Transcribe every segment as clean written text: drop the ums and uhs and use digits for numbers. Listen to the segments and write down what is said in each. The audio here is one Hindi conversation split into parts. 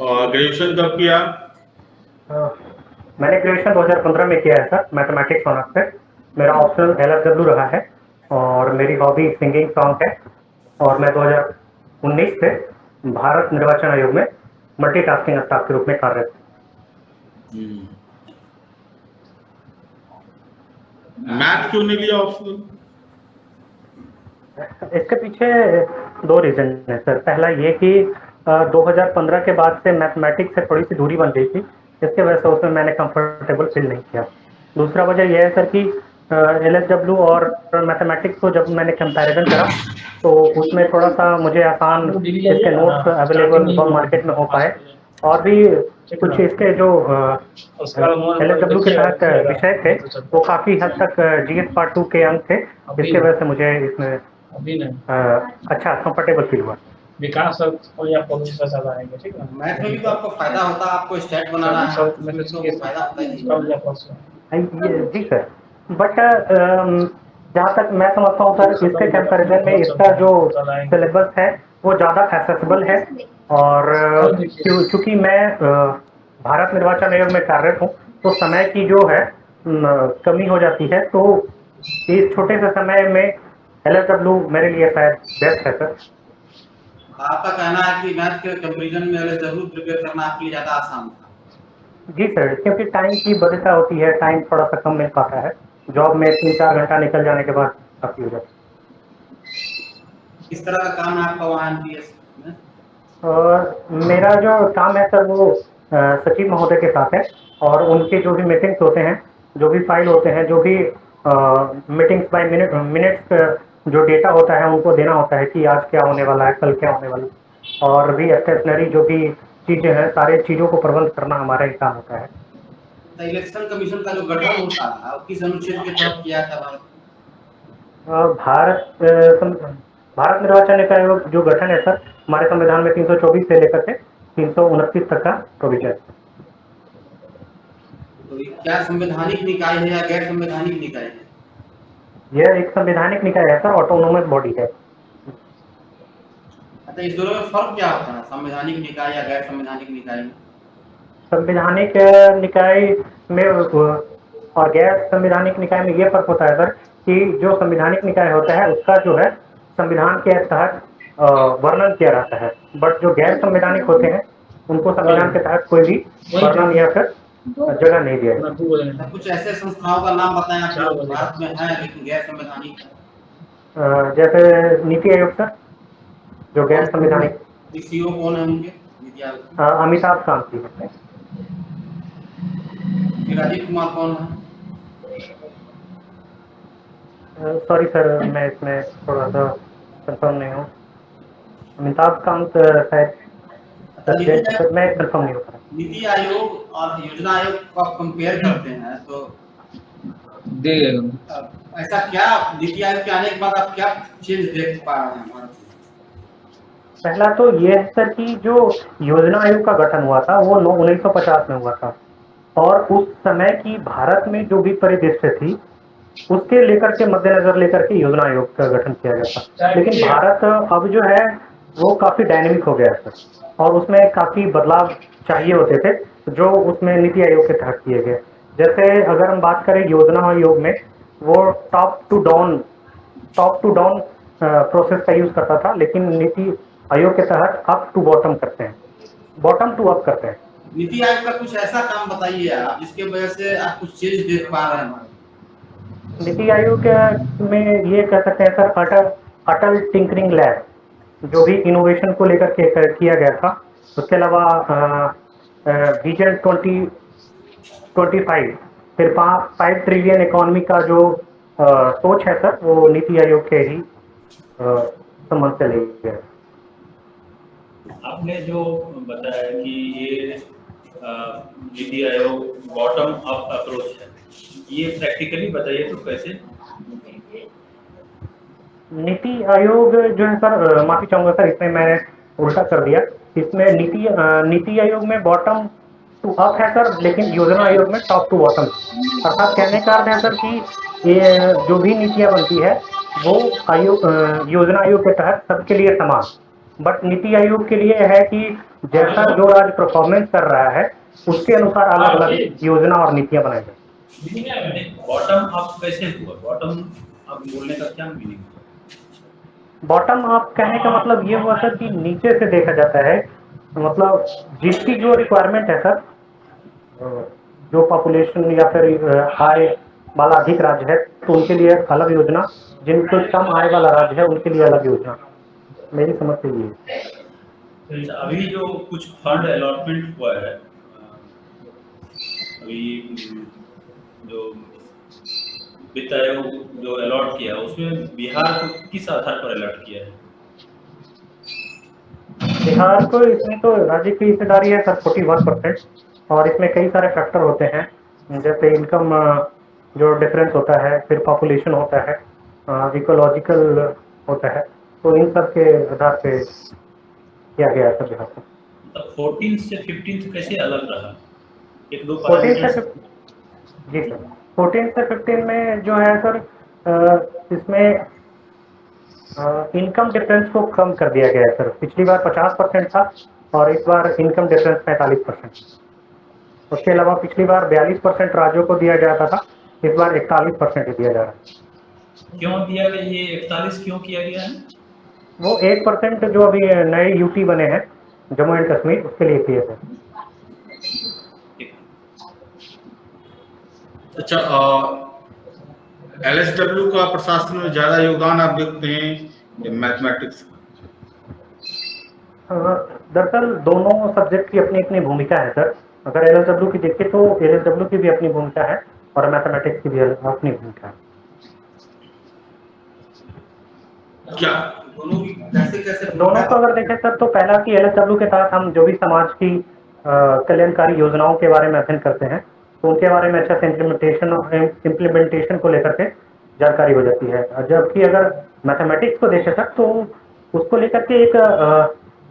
और ग्रेजुएशन कब किया? मैंने ग्रेजुएशन 2015 में किया है सर, मैथमेटिक्स ऑनर्स से। मेरा ऑप्शनल LSW रहा है और मेरी हॉबी सिंगिंग सॉन्ग है। और मैं 2019 से भारत निर्वाचन आयोग में मल्टीटास्किंग स्टाफ के रूप में कार्यरत हूँ। मैथ क्यों नहीं लिया ऑप्शनल? इसके पीछे 2 रीजन है सर। पहला ये कि 2015 के बाद से मैथमेटिक्स से थोड़ी सी दूरी बन गई थी, इसके वजह से उसमें मैंने कंफर्टेबल फील नहीं किया। दूसरा वजह यह है सर कि LSW और मैथमेटिक्स को जब मैंने कंपैरिजन करा तो उसमें थोड़ा सा मुझे आसान इसके नोट्स अवेलेबल मार्केट में हो पाए, और भी कुछ इसके जो LSW के तहत विषय थे वो काफ़ी हद तक GS पार्ट 2 के अंक थे, इसके वजह से मुझे इसमें अच्छा कंफर्टेबल फील हुआ। विकास और या प्रोफेसर साहब आएंगे, ठीक है। मैथ में भी तो आपको फायदा होता है, आपको स्टेट बनाना है, उसमें तो फायदा होता ही जी सर, बट जहाँ तक मैं समझता हूँ सर, इसके कंपैरिजन में इसका जो सिलेबस है वो ज़्यादा एक्सेसिबल है। और चूँकि मैं भारत निर्वाचन आयोग में कार्यरत हूँ तो समय की जो है कमी हो जाती है, तो इस छोटे से समय में LSW मेरे लिए शायद बेस्ट है सर। आपका कहना है कि मैथ के कंपैरिजन में LSW प्रिपेयर करना आपके लिए ज़्यादा आसान था? जी सर, क्योंकि टाइम की बचत होती है, टाइम थोड़ा सा कम मिल पाता है। जॉब में 3-4 घंटा निकल जाने के बाद काफ़ी हो जाता है। किस तरह का काम है आपका वहाँ MPS में? मेरा जो काम है सर वो सचिव महोदय के साथ है, और उनके जो भी मीटिंग्स होते हैं, जो भी फाइल होते हैं, जो भी मीटिंग्स बाय मिनट्स जो डेटा होता है उनको देना होता है कि आज क्या होने वाला है, कल क्या होने वाला है, और भी स्टेशनरी जो भी चीज़ें हैं, सारे चीज़ों को प्रबंध करना हमारा ही काम होता है। तो इलेक्शन कमीशन का जो गठन होता है किस अनुच्छेद के तहत किया था? भारत निर्वाचन आयोग जो गठन है सर, हमारे संविधान में 324 से लेकर के 329 तक का प्रोविजन। तो क्या संवैधानिक निकाय है या गैर संवैधानिक निकाय है? यह एक संवैधानिक निकाय है सर, ऑटोनोमस बॉडी है। अच्छा, इस दोनों में फर्क क्या होता है, संवैधानिक निकाय या गैर संवैधानिक निकाय में? संवैधानिक निकाय में और गैर संवैधानिक निकाय में ये फर्क होता है सर कि जो संवैधानिक निकाय होता है उसका जो है संविधान के तहत वर्णन किया रहता है, बट जो गैर संवैधानिक होते हैं उनको संविधान के तहत कोई भी वर्णन या फिर जगह नहीं दिया है। कुछ ऐसे संस्थाओं का नाम बताएं जो भारत में है लेकिन गैर संवैधानिक है। जैसे नीति आयोग सर, जो गैर संवैधानिक। CEO कौन है उनके? नीति आयोग अमिताभ कांत जी है। राजीव कुमार कौन है? सॉरी सर, मैं इसमें थोड़ा सा कंफर्म नहीं हूँ। अमिताभ कांत शायद, मैं कंफर्म नहीं होता। नीति आयोग और योजना आयोग को आप कंपेयर करते हैं तो ऐसा क्या नीति आयोग के आने के बाद आप क्या चेंज देख पा रहे हैं भारत में? पहला तो ये है सर कि जो योजना आयोग का गठन हुआ था वो 1950 में हुआ था, और उस समय की भारत में जो भी परिदृश्य थी उसके लेकर के मद्देनजर लेकर के योजना आयोग का गठन किया गया था। लेकिन भारत अब जो है वो काफ़ी डायनेमिक हो गया है सर, और उसमें काफ़ी बदलाव चाहिए होते थे जो उसमें नीति आयोग के तहत किए गए। जैसे अगर हम बात करें योजना आयोग में, वो टॉप टू डाउन प्रोसेस का यूज़ करता था, लेकिन नीति आयोग के तहत अप टू बॉटम करते हैं, बॉटम टू अप करते हैं। नीति आयोग का कुछ ऐसा काम बताइए आप जिसके वजह से आप कुछ चेंज देख पा रहे हैं। नीति आयोग में ये कह सकते हैं सर, अटल टिंकरिंग लैब जो भी इनोवेशन को लेकर के किया गया था। उसके अलावा विजन 2025 फिर 5 ट्रिलियन इकोनॉमी का जो सोच है सर, वो नीति आयोग के ही संबंध से ले गया। आपने जो बताया कि ये NITI Aayog bottom up approach है, ये प्रैक्टिकली बताइए तो कैसे? नीति आयोग जो है सर, माफी चाहूंगा सर, इसमें मैंने उल्टा कर दिया। इसमें नीति आयोग में बॉटम टू अप है सर, लेकिन योजना आयोग में टॉप टू बॉटम। अर्थात कहने का अर्थ है सर कि ये जो भी नीतियाँ बनती है वो योजना आयोग के तहत सबके लिए समान, बट नीति आयोग के लिए है कि जैसा जो राज्य परफॉर्मेंस कर रहा है उसके अनुसार अलग अलग योजना और नीतियां बनाई जाए। बॉटम अप कैसे हुआ? बॉटम अप बोलने का क्या मीनिंग है? बॉटम अप कहने का मतलब ये हुआ सर कि नीचे से देखा जाता है, मतलब जिसकी जो रिक्वायरमेंट है सर, जो पॉपुलेशन या फिर आय वाला अधिक राज्य है तो उनके लिए अलग योजना, जिनको कम आय वाला राज्य है उनके लिए अलग योजना। मेरी समझ से ये है। अच्छा, अभी जो कुछ फंड अलॉटमेंट हुआ है, अभी जो वित्त आयोग जो अलॉट किया उसमें बिहार को किस आधार पर अलॉट किया है? बिहार को इसमें तो राज्य की हिस्सेदारी है सर 41%, और इसमें कई सारे फैक्टर होते हैं, जैसे इनकम जो डिफरेंस होता है, फिर पॉपुलेशन होता है, इकोलॉजिकल होता है, तो इन सब के आधार पे किया गया है सर बिहार को। तो 14 से 15 कैसे अलग रहा? एक दो 14 से जी सर 14 से 15 में जो है सर इसमें इनकम डिफरेंस को कम कर दिया गया है सर। पिछली बार 50% था और इस बार इनकम डिफरेंस 45%। उसके अलावा पिछली बार 42% राज्यों को दिया जाता था, इस बार 41% दिया जा रहा है। क्यों दिया गया? ये 41 क्यों किया गया है? वो 1% जो अभी नए यूटी बने हैं जम्मू एंड कश्मीर, उसके लिए किए थे। अच्छा, LSW का प्रशासन में ज्यादा योगदान आप देखते हैं मैथमेटिक्स? दरअसल दोनों सब्जेक्ट की अपनी अपनी भूमिका है सर। अगर LSW की देखें तो LSW की भी अपनी भूमिका है और मैथमेटिक्स की भी अपनी भूमिका है। क्या दोनों की कैसे दोनों को अगर देखें सर तो पहला कि LSW के तहत हम जो भी समाज की कल्याणकारी योजनाओं के बारे में अध्ययन करते हैं तो उनके बारे में अच्छा से इम्प्लीमेंटेशन को लेकर के जानकारी हो जाती है। जबकि अगर मैथमेटिक्स को देखें सर तो उसको लेकर के एक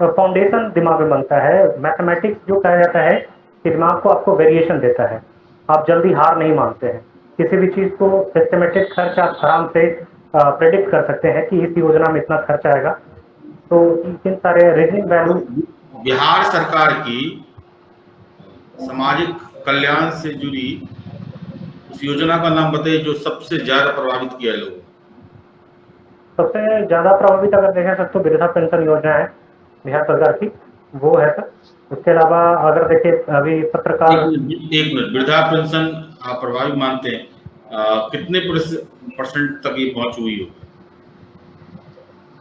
फाउंडेशन दिमाग में बनता है। मैथमेटिक्स जो कहा जाता है कि दिमाग को आपको वेरिएशन देता है, आप जल्दी हार नहीं मानते हैं, किसी भी चीज़ को एस्टिमेटेड खर्च आप आराम से प्रेडिक्ट कर सकते हैं कि इस योजना में इतना खर्च आएगा। तो इन सारे रीजनिंग वैल्यू। बिहार सरकार की सामाजिक कल्याण से जुड़ी उस योजना का नाम बताइए जो सबसे ज्यादा प्रभावित किया लोग। सबसे ज्यादा प्रभावित अगर देखें सर तो वृद्धा पेंशन योजना है बिहार सरकार की, वो है सर। उसके अलावा अगर देखें अभी पत्रकार एक मिनट, वृद्धा पेंशन आप प्रभावित मानते हैं, कितने परसेंट तक ये पहुंच हुई हो?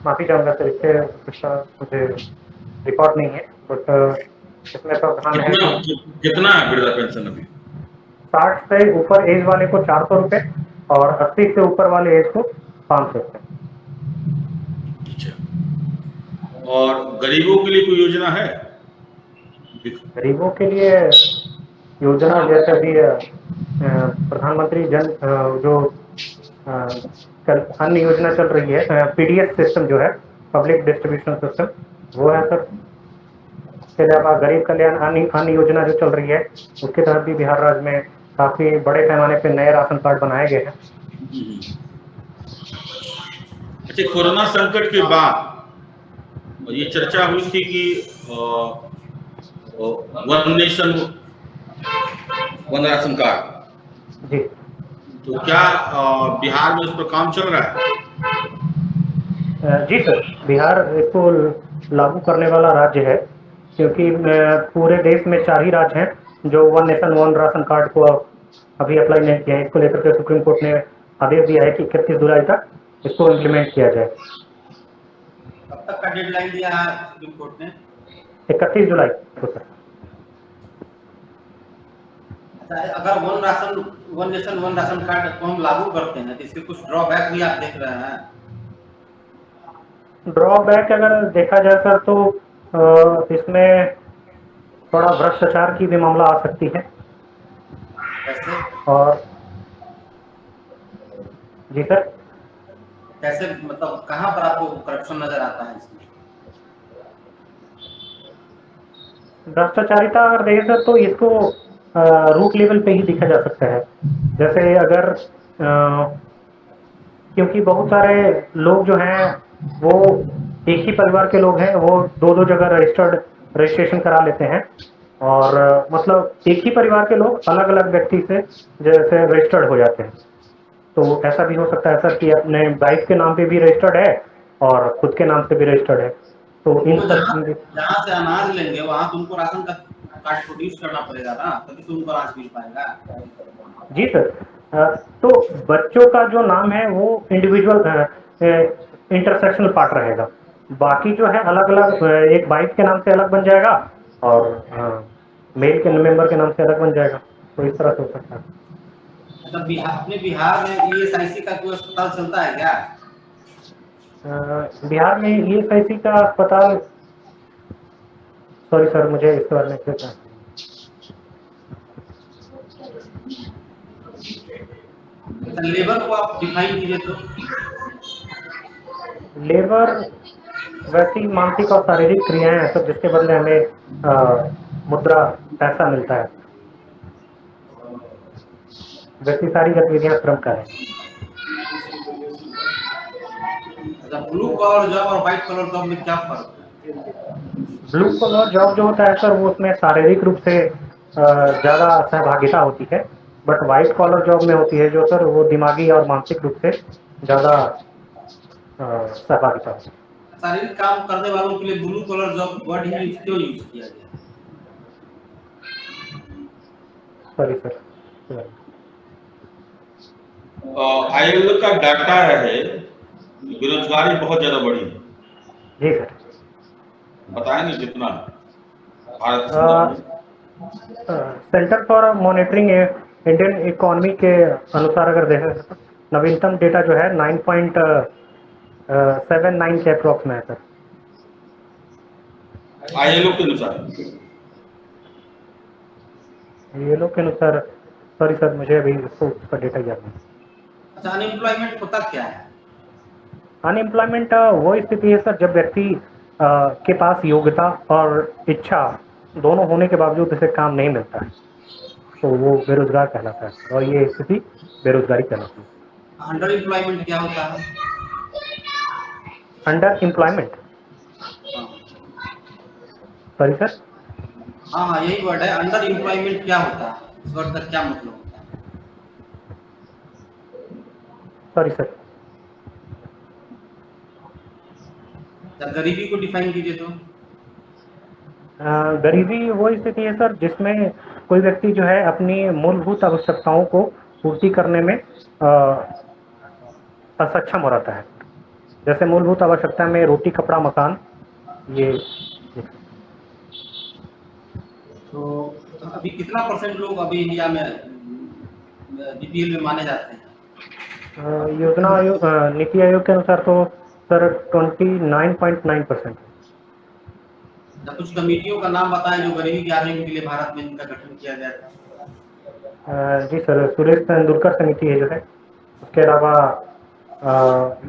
माफी चाहूंगा सर, इसका मुझे रिकॉर्ड नहीं है, बट इसमें प्रावधान है कितना है वृद्धा पेंशन अभी? 60 से ऊपर एज वाले को 400 रुपये और 80 से ऊपर वाले एज को 500 रुपये। और गरीबों के लिए कोई योजना है? गरीबों के लिए योजना जैसे अभी प्रधानमंत्री जन जो अन्य योजना चल रही है, PDS सिस्टम जो है, पब्लिक डिस्ट्रीब्यूशन सिस्टम, वो है सर। इसके अलावा गरीब कल्याण अन्य योजना जो चल रही है उसके तहत भी बिहार राज्य में काफी बड़े पैमाने पे नए राशन कार्ड बनाए गए हैं। अच्छा, कोरोना संकट के बाद ये चर्चा हुई थी कि one nation one ration card, जी तो क्या बिहार में उस पर काम चल रहा है? जी सर, बिहार इसको लागू करने वाला राज्य है, क्योंकि पूरे देश में 4 ही राज्य हैं जो one nation one ration card को अभी अप्लाई नहीं किया है। इसको लेकर के सुप्रीम कोर्ट ने आदेश दिया है कि 31 जुलाई तक इसको इम्प्लीमेंट किया जाए। कब तक का डेडलाइन दिया है सुप्रीम कोर्ट ने? 31 जुलाई को सर। अगर one nation one ration card को हम लागू करते हैं तो इसके कुछ ड्रॉबैक भी आप देख रहे हैं? ड्रॉबैक अगर देखा जाए सर तो इसमें थोड़ा भ्रष्टाचार की भी मामला आ सकती है। कैसे? और जी सर, कैसे मतलब कहाँ पर आपको करप्शन नजर आता है इसमें? भ्रष्टाचारिता अगर देखें सर तो इसको रूट लेवल पे ही देखा जा सकता है। जैसे अगर क्योंकि बहुत सारे लोग जो हैं वो एक ही परिवार के लोग हैं वो दो दो जगह रजिस्ट्रेशन करा लेते हैं, और मतलब एक ही परिवार के लोग अलग अलग व्यक्ति से जैसे रजिस्टर्ड हो जाते हैं। तो ऐसा भी हो सकता है सर कि अपने वाइफ के नाम पे भी रजिस्टर्ड है और खुद के नाम से भी रजिस्टर्ड है। तो इन तो सब जहाँ से अनाज लेंगे वहाँ तुमको राशन का कार्ड प्रोड्यूस करना पड़ेगा ना, तभी तुमको अनाज मिल पाएगा। जी सर। तो बच्चों का जो नाम है वो इंडिविजुअल इंटरसेक्शनल पार्ट रहेगा, बाकी जो है अलग अलग एक वाइफ के नाम से अलग बन जाएगा और मेल के मेंबर के नाम से अलग बन जाएगा। तो इस तरह से हो सकता है। मतलब अपने बिहार में ईएसआईसी का कोई अस्पताल चलता है क्या? बिहार में ईएसआईसी का अस्पताल, सॉरी सर मुझे इसके बारे में पता है। लेबर को आप डिफाइन कीजिए तो। लेबर वैसी मानसिक और शारीरिक क्रियाएं हैं सब जिसके बदले हमें मुद्रा पैसा मिलता है, वैसी सारी गतिविधियां श्रम का है। अच्छा, ब्लू कलर जॉब और व्हाइट कलर जॉब में क्या फर्क है? ब्लू कलर जॉब जो होता है सर वो उसमें शारीरिक रूप से ज़्यादा सहभागिता होती है, बट वाइट कॉलर जॉब में होती है जो सर वो दिमागी और मानसिक रूप से ज़्यादा सहभागिता होती है। शारीरिक काम करने वालों के लिए ब्लू कलर जॉब वर्ड ही क्यों यूज किया गया? Sorry sir. आईएलओ का डाटा है बेरोजगारी बहुत ज्यादा बढ़ी है। जी सर। बताएंगे कितना Bharat centre for monitoring Indian economy के अनुसार अगर देखें तो नवीनतम डेटा जो है 9.79 के अप्रॉक्स में है सर, आईएलओ के अनुसार। ये लोग के अनुसार। सॉरी सर मुझे अभी उसका डेटा याद नहीं। अच्छा, अनएम्प्लॉयमेंट होता क्या है? अनएम्प्लॉयमेंट वो स्थिति है सर जब व्यक्ति के पास योग्यता और इच्छा दोनों होने के बावजूद उसे काम नहीं मिलता है तो वो बेरोजगार कहलाता है, और ये स्थिति बेरोजगारी कहलाती है। अंडर एम्प्लॉयमेंट क्या होता है? Under employment, sorry sir. हाँ यही वर्ड है, अंडर एम्प्लॉयमेंट क्या होता है, इस वर्ड का क्या मतलब होता है? Sorry sir. जब गरीबी को डिफाइन कीजिए तो। गरीबी वो स्थिति है सर जिसमें कोई व्यक्ति जो है अपनी मूलभूत आवश्यकताओं को पूर्ति करने में असक्षम हो रहता है। जैसे मूलभूत आवश्यकता में रोटी कपड़ा मकान, ये। तो अभी कितना परसेंट लोग अभी इंडिया में बीपीएल में माने जाते हैं? योजना आयोग नीति आयोग के अनुसार तो सर 29.9%। कुछ कमेटियों का नाम बताएं जो गरीबी के आदमी के लिए भारत में इनका गठन किया गया था। जी सर, सुरेश तेंदुलकर समिति है जो है, उसके अलावा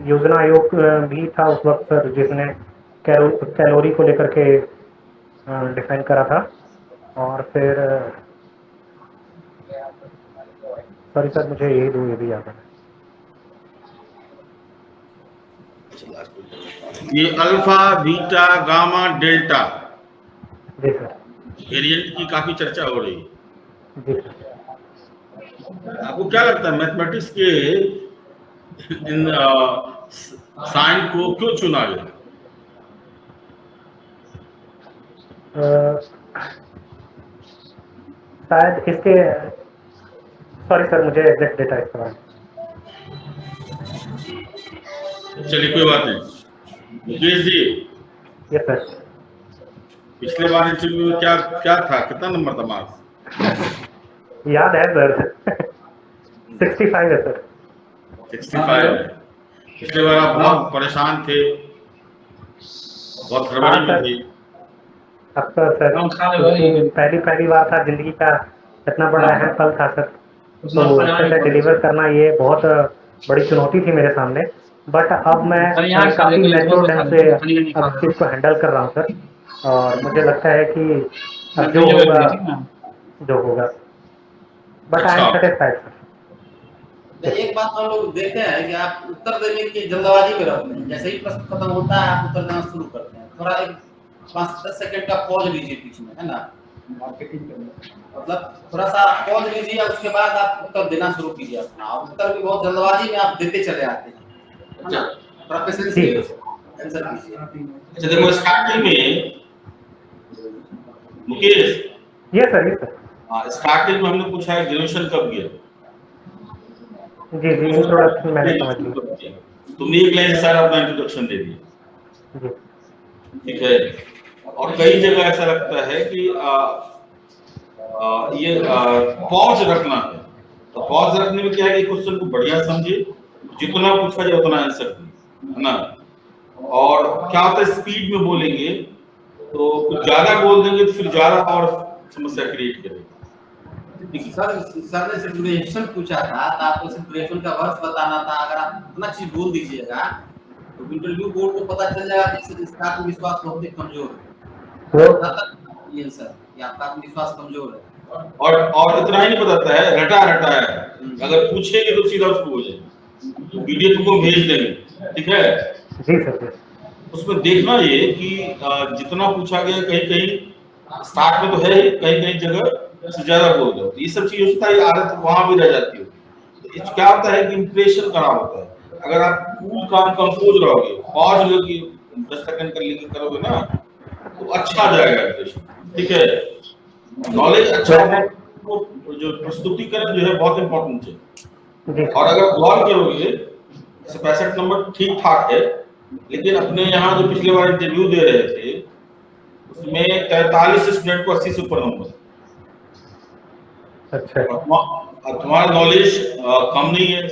योजना आयोग भी था उस वक्त सर जिसने कैलोरी को लेकर के डिफाइन करा था, और फिर सॉरी सर मुझे यही दो ये भी याद है। ये alpha beta gamma delta G sir. Variant की काफी चर्चा हो रही है। जी सर। आपको क्या लगता है मैथमेटिक्स के इन साइन को क्यों चुना गया? शायद इसके, सॉरी सर मुझे एग्जैक्ट डेटा इसके बारे में। चलिए कोई बात नहीं। Mukesh ji, yes sir. पिछले बार इंटरव्यू में क्या क्या था, कितना नंबर था मार्क्स? याद है सर 65 है सर। 65 है। पिछले बार आप बहुत परेशान थे, बहुत हड़बड़ी में थे। अब तो सर पहली बार था जिंदगी का, इतना बड़ा अहम पल था सर, तो अच्छे से डिलीवर करना ये बहुत बड़ी चुनौती थी मेरे सामने। बट अब मैं काफी मैच्योर ढंग से अब इस चीज को हैंडल कर रहा हूँ सर, और मुझे लगता है कि अब जो होगा but I am satisfied sir. एक बात हम लोग देखे हैं कि आप उत्तर देने की जल्दबाजी में रहते हैं, जैसे ही प्रश्न खत्म होता है आप उत्तर देना शुरू करते हैं। थोड़ा एक 5-10 सेकंड का पॉज लीजिए बीच में, है ना, मार्केटिंग मतलब थोड़ा सा पॉज लीजिए, उसके बाद आप उत्तर देना शुरू कीजिए अपना। उत्तर भी बहुत जल्दबाजी में आप देते चले आते हैं, है ना। थोड़ा पेशेंस से आंसर कीजिए। अच्छा देखो, स्टार्टिंग में मुकेश, ये सर स्टार्टिंग में हमने पूछा है ग्रेजुएशन कब किया? जी इंट्रोडक्शन मैंने समझ लिया। तुमने एक लाइन से सारा अपना इंट्रोडक्शन दे दिया, जी ठीक है। और कई जगह ऐसा लगता है कि ये पॉज रखना है, तो पॉज रखने में क्या है कि क्वेश्चन को बढ़िया समझे, जितना पूछा जाए उतना आंसर दे, है ना। और क्या होता है, स्पीड में बोलेंगे तो कुछ ज्यादा बोल देंगे तो फिर ज्यादा और समस्या क्रिएट करेगा। सर ने सिर्फ ड्यूरेशन पूछा था, तो आपको सिर्फ ड्यूरेशन का वर्ष बताना था। अगर आप इतना चीज बोल दीजिएगा तो इंटरव्यू बोर्ड को पता चल जाएगा कि इसका आत्मविश्वास बहुत ही कमजोर है। ये सर, कि आपका आत्मविश्वास कमजोर है। और इतना ही नहीं बताता है, रटा है, अगर पूछेंगे तो सीधा उसको हो जाएगा, तो वीडियो तुमको भेज देंगे, ठीक है। जी सर। उसमें देखना ये कि जितना पूछा गया, कहीं कहीं स्टार्ट में तो है ही, कहीं कहीं जगह से ज्यादा बोल दो, तो ये सब चीज होता है, आदत वहां भी रह जाती है। तो क्या होता है कि इंप्रेशन खराब होता है। अगर आप कूल काम कंपोज रहोगे, पॉज लोगे 10 सेकंड कर लेके करोगे ना, तो अच्छा जाएगा इंप्रेशन, ठीक है। नॉलेज अच्छा है, जो प्रस्तुतिकरण जो है बहुत इंपॉर्टेंट है। और अगर गौर करोगे, 65 नंबर ठीक ठाक है, लेकिन अपने यहाँ जो पिछले बार इंटरव्यू दे रहे थे उसमें 43 स्टूडेंट को 80 से ऊपर नंबर। अच्छा, तुम्हारा नॉलेज कम नहीं है।